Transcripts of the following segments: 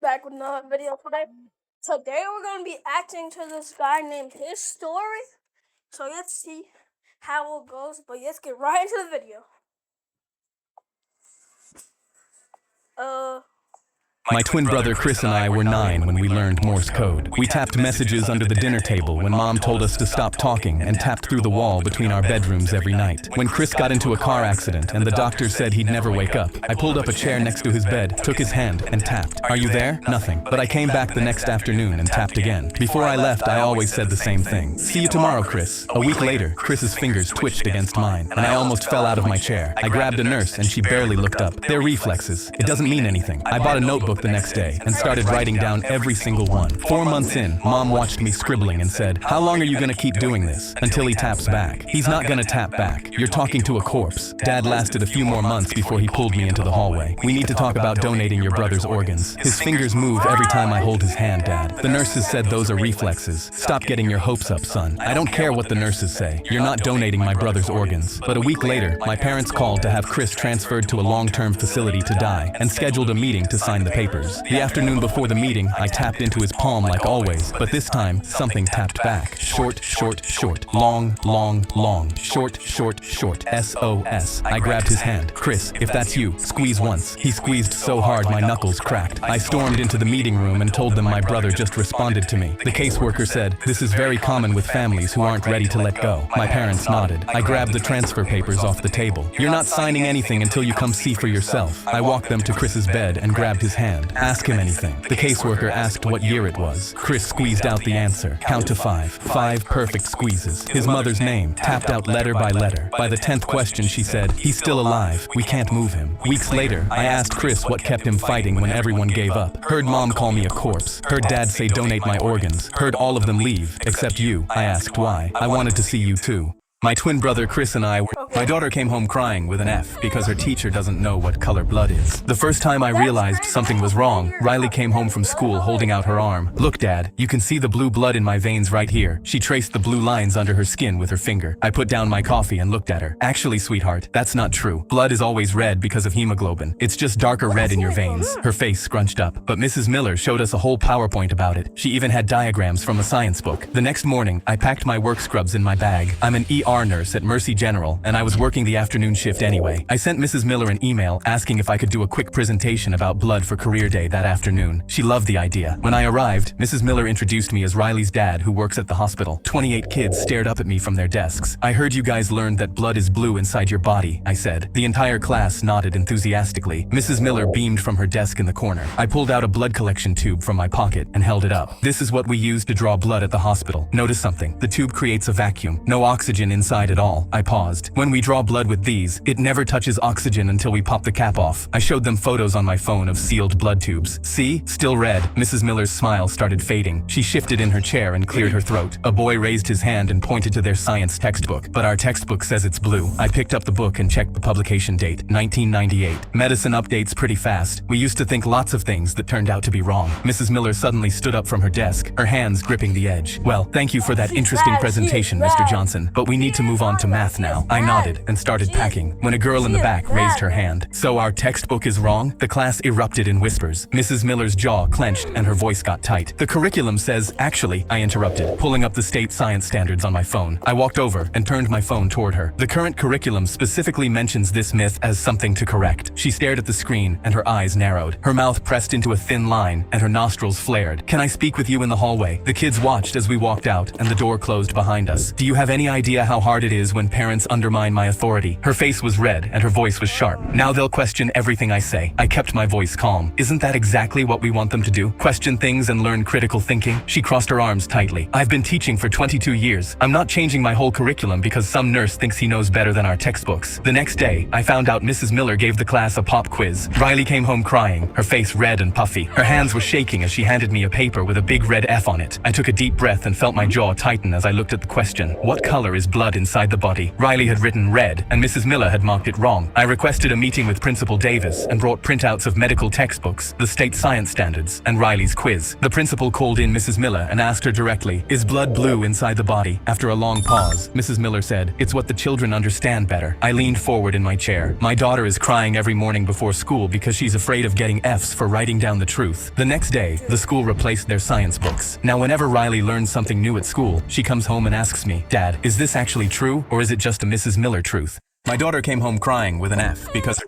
back with another video today. Today we're going to be acting to this guy named His Story. So let's see how it goes, but let's get right into the video. My twin brother Chris and I were 9 when we learned Morse code. We tapped messages under the dinner table when Mom told us to stop talking and tapped through the wall between our bedrooms every night. When Chris got into a car accident and the doctor said he'd never wake up, I pulled up a chair next to his bed, took his hand, and tapped. "Are you there?" Nothing. But I came back the next afternoon and tapped again. Before I left, I always said the same thing. "See you tomorrow, Chris." A week later, Chris's fingers twitched against mine, and I almost fell out of my chair. I grabbed a nurse and she barely looked up. They're reflexes. It doesn't mean anything. I bought a notebook the next day and started writing down every single one. 4 months in, Mom watched me scribbling and said, "How long are you gonna keep doing this?" "Until he taps back." "He's not gonna tap back. You're talking to a corpse." Dad lasted a few more months before he pulled me into the hallway. "We need to talk about donating your brother's organs. His fingers move every time I hold his hand, Dad. The nurses said those are reflexes. Stop getting your hopes up, son. I don't care what the nurses say. You're not donating my brother's organs." But a week later, my parents called to have Chris transferred to a long-term facility to die and scheduled a meeting to sign the papers. The afternoon before the meeting, I tapped into his palm like always, but this time, something tapped back. Short, short, short. Long, long, long. Short, short, short. SOS. I grabbed his hand. "Chris, if that's you, squeeze once." He squeezed so hard my knuckles cracked. I stormed into the meeting room and told them my brother just responded to me. The caseworker said, "This is very common with families who aren't ready to let go." My parents nodded. I grabbed the transfer papers off the table. "You're not signing anything until you come see for yourself." I walked them to Chris's bed and grabbed his hand. "Ask him anything." The caseworker asked what year it was. Chris squeezed out the answer. Count to 5. 5 perfect squeezes. His mother's name, tapped out letter by letter. By the 10th question, she said, "He's still alive. We can't move him." Weeks later, I asked Chris what kept him fighting when everyone gave up. Heard Mom call me a corpse. Heard Dad say donate my organs. Heard all of them leave, except you. I asked why. I wanted to see you too. My twin brother Chris and I were... My daughter came home crying with an F because her teacher doesn't know what color blood is. The first time I realized something was wrong, Riley came home from school holding out her arm. "Look, Dad, you can see the blue blood in my veins right here." She traced the blue lines under her skin with her finger. I put down my coffee and looked at her. "Actually, sweetheart, that's not true. Blood is always red because of hemoglobin. It's just darker red in your veins." Her face scrunched up, but Mrs. Miller showed us a whole PowerPoint about it. She even had diagrams from a science book. The next morning, I packed my work scrubs in my bag. I'm an ER nurse at Mercy General, and I was working the afternoon shift anyway. I sent Mrs. Miller an email asking if I could do a quick presentation about blood for career day that afternoon. She loved the idea. When I arrived, Mrs. Miller introduced me as Riley's dad who works at the hospital. 28 kids stared up at me from their desks. "I heard you guys learned that blood is blue inside your body," I said. The entire class nodded enthusiastically. Mrs. Miller beamed from her desk in the corner. I pulled out a blood collection tube from my pocket and held it up. "This is what we use to draw blood at the hospital. Notice something. The tube creates a vacuum. No oxygen inside at all." I paused. "When we draw blood with these, it never touches oxygen until we pop the cap off." I showed them photos on my phone of sealed blood tubes. "See? Still red." Mrs. Miller's smile started fading. She shifted in her chair and cleared her throat. A boy raised his hand and pointed to their science textbook. "But our textbook says it's blue." I picked up the book and checked the publication date, 1998. Medicine updates pretty fast. We used to think lots of things that turned out to be wrong. Mrs. Miller suddenly stood up from her desk, her hands gripping the edge. "Well, thank you for that interesting presentation, Mr. Johnson, but we need to move on to math now." I nodded and started packing when a girl in the back raised her hand. "So our textbook is wrong?" The class erupted in whispers. Mrs. Miller's jaw clenched and her voice got tight. "The curriculum says..." "Actually," I interrupted, pulling up the state science standards on my phone. I walked over and turned my phone toward her. "The current curriculum specifically mentions this myth as something to correct." She stared at the screen and her eyes narrowed. Her mouth pressed into a thin line and her nostrils flared. "Can I speak with you in the hallway?" The kids watched as we walked out and the door closed behind us. "Do you have any idea how hard it is when parents undermine my authority?" Her face was red and her voice was sharp. "Now they'll question everything I say." I kept my voice calm. "Isn't that exactly what we want them to do? Question things and learn critical thinking?" She crossed her arms tightly. "I've been teaching for 22 years. I'm not changing my whole curriculum because some nurse thinks he knows better than our textbooks." The next day, I found out Mrs. Miller gave the class a pop quiz. Riley came home crying, her face red and puffy. Her hands were shaking as she handed me a paper with a big red F on it. I took a deep breath and felt my jaw tighten as I looked at the question. "What color is blood blood inside the body. Riley had written red, and Mrs. Miller had marked it wrong. I requested a meeting with Principal Davis and brought printouts of medical textbooks, the state science standards, and Riley's quiz. The principal called in Mrs. Miller and asked her directly, "Is blood blue inside the body?" After a long pause, Mrs. Miller said, "It's what the children understand better." I leaned forward in my chair. My daughter is crying every morning before school because she's afraid of getting F's for writing down the truth. The next day, the school replaced their science books. Now whenever Riley learns something new at school, she comes home and asks me, "Dad, is this actually true, or is it just a Mrs. Miller truth?" My daughter came home crying with an F because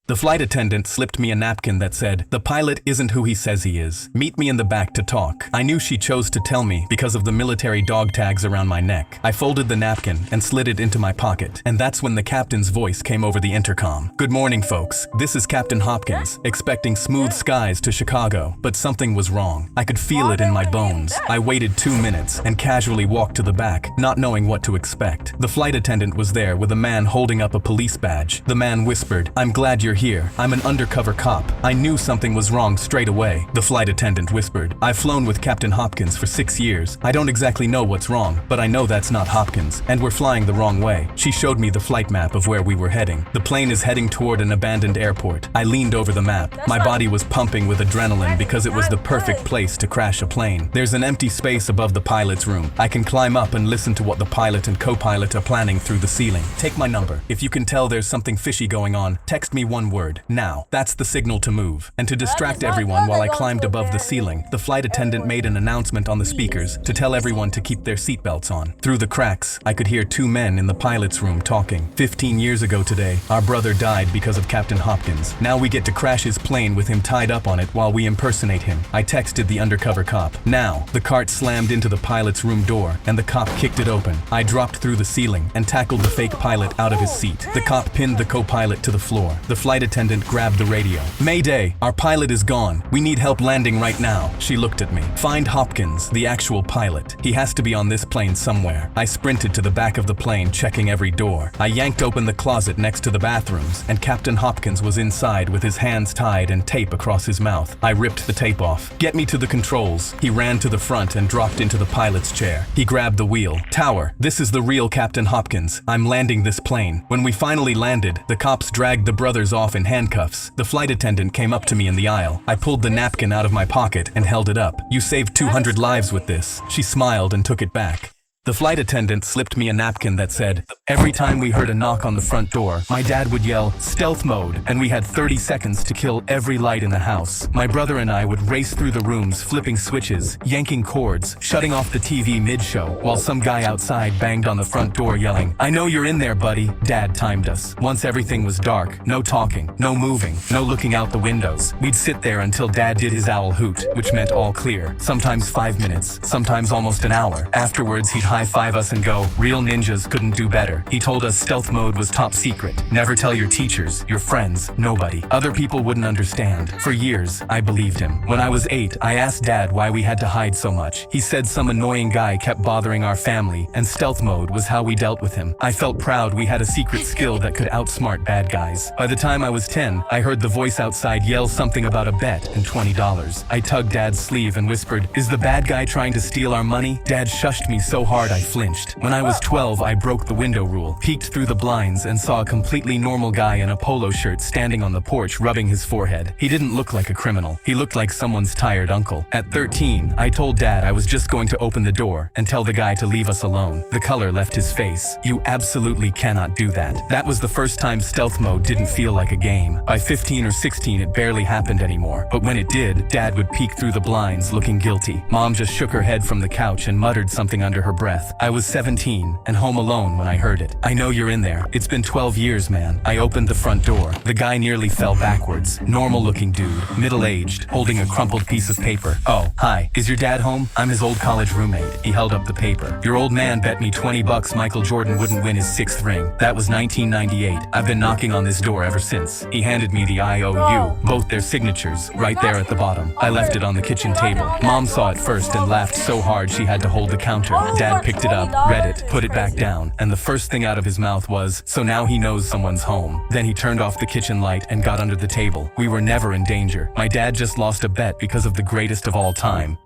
the flight attendant slipped me a napkin that said, "The pilot isn't who he says he is. Meet me in the back to talk." I knew she chose to tell me because of the military dog tags around my neck. I folded the napkin and slid it into my pocket, and that's when the captain's voice came over the intercom. "Good morning, folks. This is Captain Hopkins, expecting smooth skies to Chicago, but something was wrong. I could feel it in my bones." I waited 2 minutes and casually walked to the back, not knowing what to expect. The flight attendant was there with a man holding up a police badge. The man whispered, "I'm glad you're here. I'm an undercover cop." I knew something was wrong straight away. The flight attendant whispered, "I've flown with Captain Hopkins for 6 years. I don't exactly know what's wrong, but I know that's not Hopkins, and we're flying the wrong way." She showed me the flight map of where we were heading. The plane is heading toward an abandoned airport. I leaned over the map. My body was pumping with adrenaline because it was the perfect place to crash a plane. There's an empty space above the pilot's room. I can climb up and listen to what the pilot and co-pilot are planning through the ceiling. Take my number. If you can tell there's something fishy going on, text me one word. Now. That's the signal to move. And to distract everyone while I climbed above the ceiling, the flight attendant made an announcement on the speakers to tell everyone to keep their seatbelts on. Through the cracks, I could hear 2 men in the pilot's room talking. 15 years ago today, our brother died because of Captain Hopkins. Now we get to crash his plane with him tied up on it while we impersonate him. I texted the undercover cop. Now, the cart slammed into the pilot's room door, and the cop kicked it open. I dropped through the ceiling and tackled the fake pilot out of his seat. The cop pinned the co-pilot to the floor. The flight attendant grabbed the radio. "Mayday, our pilot is gone. We need help landing right now." She looked at me. "Find Hopkins, the actual pilot. He has to be on this plane somewhere." I sprinted to the back of the plane, checking every door. I yanked open the closet next to the bathrooms, and Captain Hopkins was inside with his hands tied and tape across his mouth. I ripped the tape off. "Get me to the controls." He ran to the front and dropped into the pilot's chair. He grabbed the wheel. "Tower, this is the real Captain Hopkins. I'm landing this plane." When we finally landed, the cops dragged the brothers off in handcuffs. The flight attendant came up to me in the aisle. I pulled the napkin out of my pocket and held it up. "You saved 200 lives with this." She smiled and took it back. The flight attendant slipped me a napkin that said, "Every time we heard a knock on the front door, my dad would yell, 'Stealth mode,' and we had 30 seconds to kill every light in the house. My brother and I would race through the rooms, flipping switches, yanking cords, shutting off the TV mid-show, while some guy outside banged on the front door yelling, 'I know you're in there, buddy.' Dad timed us. Once everything was dark, no talking, no moving, no looking out the windows. We'd sit there until Dad did his owl hoot, which meant all clear. Sometimes 5 minutes, sometimes almost an hour. Afterwards, he'd high-five us and go, 'Real ninjas couldn't do better.' He told us stealth mode was top secret. Never tell your teachers, your friends, nobody. Other people wouldn't understand. For years, I believed him. When I was 8, I asked Dad why we had to hide so much. He said some annoying guy kept bothering our family, and stealth mode was how we dealt with him. I felt proud we had a secret skill that could outsmart bad guys. By the time I was 10, I heard the voice outside yell something about a bet and $20. I tugged Dad's sleeve and whispered, "Is the bad guy trying to steal our money?" Dad shushed me so hard I flinched. When I was 12, I broke the window rule, peeked through the blinds, and saw a completely normal guy in a polo shirt standing on the porch rubbing his forehead. He didn't look like a criminal. He looked like someone's tired uncle. At 13, I told Dad I was just going to open the door and tell the guy to leave us alone. The color left his face. "You absolutely cannot do that." That was the first time stealth mode didn't feel like a game. By 15 or 16, it barely happened anymore. But when it did, Dad would peek through the blinds looking guilty. Mom just shook her head from the couch and muttered something under her breath. I was 17 and home alone when I heard it. "I know you're in there. It's been 12 years, man." I opened the front door. The guy nearly fell backwards. Normal-looking dude, middle-aged, holding a crumpled piece of paper. "Oh, hi. Is your dad home? I'm his old college roommate." He held up the paper. "Your old man bet me $20 Michael Jordan wouldn't win his 6th ring. That was 1998. I've been knocking on this door ever since." He handed me the IOU, both their signatures, right there at the bottom. I left it on the kitchen table. Mom saw it first and laughed so hard she had to hold the counter. Dad picked it up, read it, put it back down, and the first thing out of his mouth was, "So now he knows someone's home." Then he turned off the kitchen light and got under the table. We were never in danger. My dad just lost a bet because of the greatest of all time.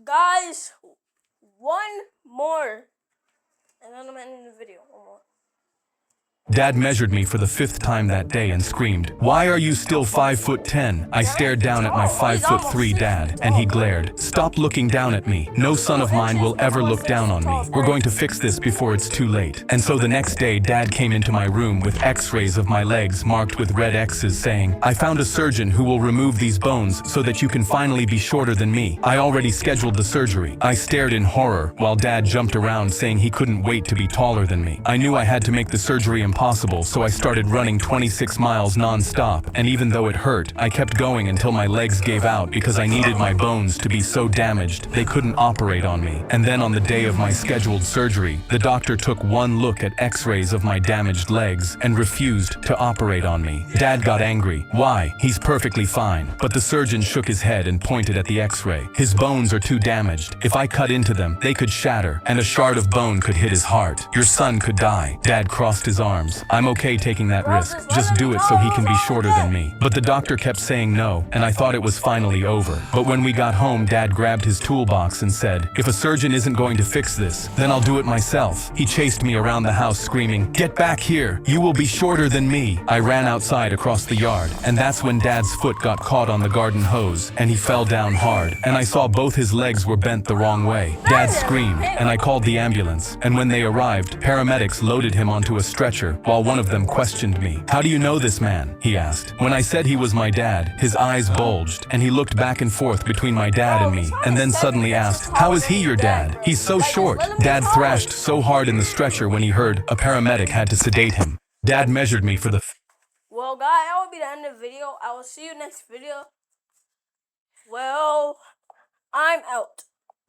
Guys, one more. And then I'm ending the video. One more. Dad measured me for the 5th time that day and screamed, "Why are you still 5'10"? I stared down at my 5'3" dad, and he glared. "Stop looking down at me. No son of mine will ever look down on me. We're going to fix this before it's too late." And so the next day, Dad came into my room with x-rays of my legs marked with red X's saying, "I found a surgeon who will remove these bones so that you can finally be shorter than me. I already scheduled the surgery." I stared in horror while Dad jumped around saying he couldn't wait to be taller than me. I knew I had to make the surgery impossible, so I started running 26 miles non-stop, and even though it hurt, I kept going until my legs gave out because I needed my bones to be so damaged they couldn't operate on me. And then on the day of my scheduled surgery, the doctor took one look at x-rays of my damaged legs and refused to operate on me. Dad got angry. "Why? He's perfectly fine." But the surgeon shook his head and pointed at the x-ray. "His bones are too damaged. If I cut into them, they could shatter, and a shard of bone could hit his heart. Your son could die." Dad crossed his arms. "I'm okay taking that risk. Just do it so he can be shorter than me." But the doctor kept saying no, and I thought it was finally over. But when we got home, Dad grabbed his toolbox and said, "If a surgeon isn't going to fix this, then I'll do it myself." He chased me around the house screaming, "Get back here! You will be shorter than me!" I ran outside across the yard, and that's when Dad's foot got caught on the garden hose, and he fell down hard, and I saw both his legs were bent the wrong way. Dad screamed, and I called the ambulance, and when they arrived, paramedics loaded him onto a stretcher while one of them questioned me. "How do you know this man?" he asked. When I said he was my dad, his eyes bulged, and he looked back and forth between my dad and me, and then suddenly asked, "How is he your dad? He's so short." Dad thrashed so hard in the stretcher when he heard a paramedic had to sedate him. Dad measured me for the Well, guys, that will be the end of the video. I will see you next video. Well, I'm out.